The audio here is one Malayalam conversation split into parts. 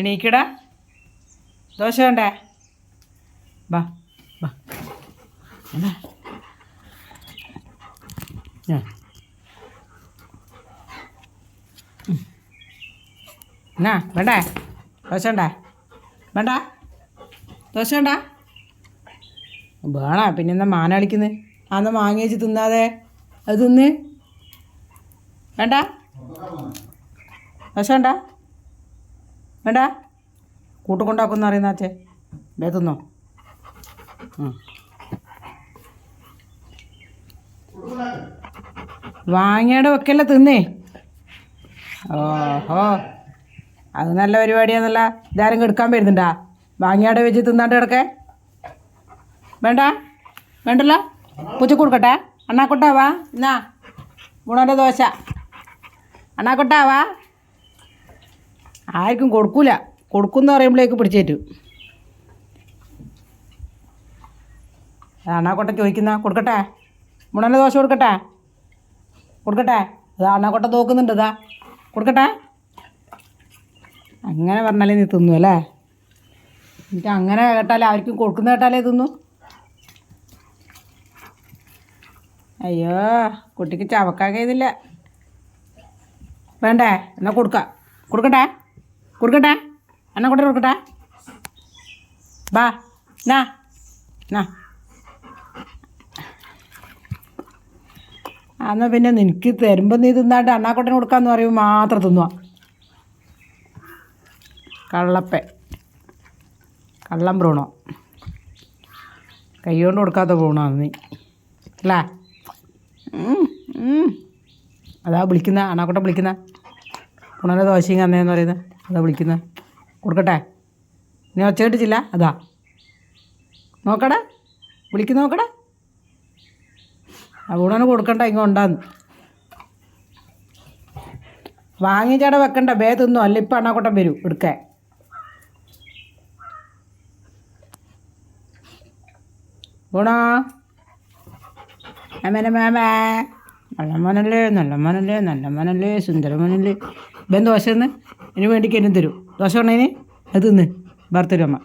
എണീക്കടാ. ദോശ വേണ്ടേ? വാ വാ എന്നാ എന്നാ വേണ്ടേ? ദോശ വേണ്ടേ? വേണ്ട ദോശ വേണ്ട? വേണ പിന്നെ എന്താ മാന കളിക്കുന്നത്? അന്ന് മാങ്ങ വെച്ച് തിന്നാതെ അത് തിന്ന്. വേണ്ട ദോശ വേണ്ട? വേണ്ട കൂട്ടുകൊണ്ടാക്കുമെന്ന് അറിയുന്ന അച്ഛേ വേ തിന്നോ. വാങ്ങയുടെ വെക്കല്ലേ തിന്നേ. ഓഹോ അത് നല്ല പരിപാടിയാന്നല്ല. ഇതാരും കെടുക്കാൻ വരുന്നുണ്ടാ? വാങ്ങിയാടെ വെച്ച് തിന്നാണ്ട് കിടക്കേ? വേണ്ട വേണ്ടല്ലോ. പൂച്ച കൊടുക്കട്ടെ? അണ്ണാക്കൊട്ടാവാ എന്നാ ഗുണൻ്റെ ദോശ. അണ്ണാക്കൊട്ടാവാ? ആർക്കും കൊടുക്കൂല. കൊടുക്കുമെന്ന് പറയുമ്പോഴേക്ക് പിടിച്ചേറ്റു. അണ്ണാക്കൊട്ട ചോദിക്കുന്ന കൊടുക്കട്ടെ? ഗുണൻ്റെ ദോശ കൊടുക്കട്ടെ? കൊടുക്കട്ടെ? അതാ അണ്ണാക്കൊട്ട നോക്കുന്നുണ്ട്. ഇതാ കൊടുക്കട്ടെ? അങ്ങനെ പറഞ്ഞാലേ നീ തിന്നു അല്ലേ? എനിക്ക് അങ്ങനെ കേട്ടാലേ ആർക്കും കൊടുക്കുന്ന കേട്ടാലേ തിന്നു. അയ്യോ കുട്ടിക്ക് ചവക്കാൻ കഴിയുന്നില്ല. വേണ്ടേ? എന്നാൽ കൊടുക്കാം. കൊടുക്കട്ടെ? കൊടുക്കട്ടെ? എന്നാ കൊണ്ടേ കൊടുക്കട്ടെ? ബാ എന്നാ എന്നാ എന്നാൽ പിന്നെ നിനക്ക് തരുമ്പോൾ നീ തിന്നാണ്ട് അണ്ണാക്കൊട്ടന് കൊടുക്കാമെന്ന് പറയുമ്പോൾ മാത്രം തിന്നുക. കള്ളപ്പേ കള്ളം ബ്രൂണോ. കൈ കൊണ്ട് കൊടുക്കാത്ത ബ്രൂണോ നീ അല്ലേ? അതാ വിളിക്കുന്ന അണ്ണാക്കൊട്ട വിളിക്കുന്ന ഗുണൻ്റെ ദോശയും കന്നേന്ന് പറയുന്നത്. അതാ വിളിക്കുന്നത്. കൊടുക്കട്ടെ? നീ ഒച്ച കേട്ടിച്ചില്ല? അതാ നോക്കടേ വിളിക്കുന്ന നോക്കടേ. ആ ഗുണന് കൊടുക്കണ്ട ഇങ്ങോട്ടാന്ന് വാങ്ങിച്ചേടെ വെക്കണ്ട. ബേ തിന്നു അല്ല ഇപ്പം അണ്ണാക്കൊട്ടം വരും എടുക്കാൻ. ഗുണോ അമ്മേനെ മാമേ നല്ല മോനല്ലേ നല്ല മോനല്ലേ നല്ല മോനല്ലേ സുന്ദര മോനല്ലേ. ഇപ്പം ദോശ തിന്ന് ഇനി വേണ്ടിക്ക് എന്നും തരും. ദോശ കൊണ്ടതിന് അത് തിന്ന് വേറെ തരും അമ്മ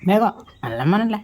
വേഗം. നല്ല മോനല്ലേ.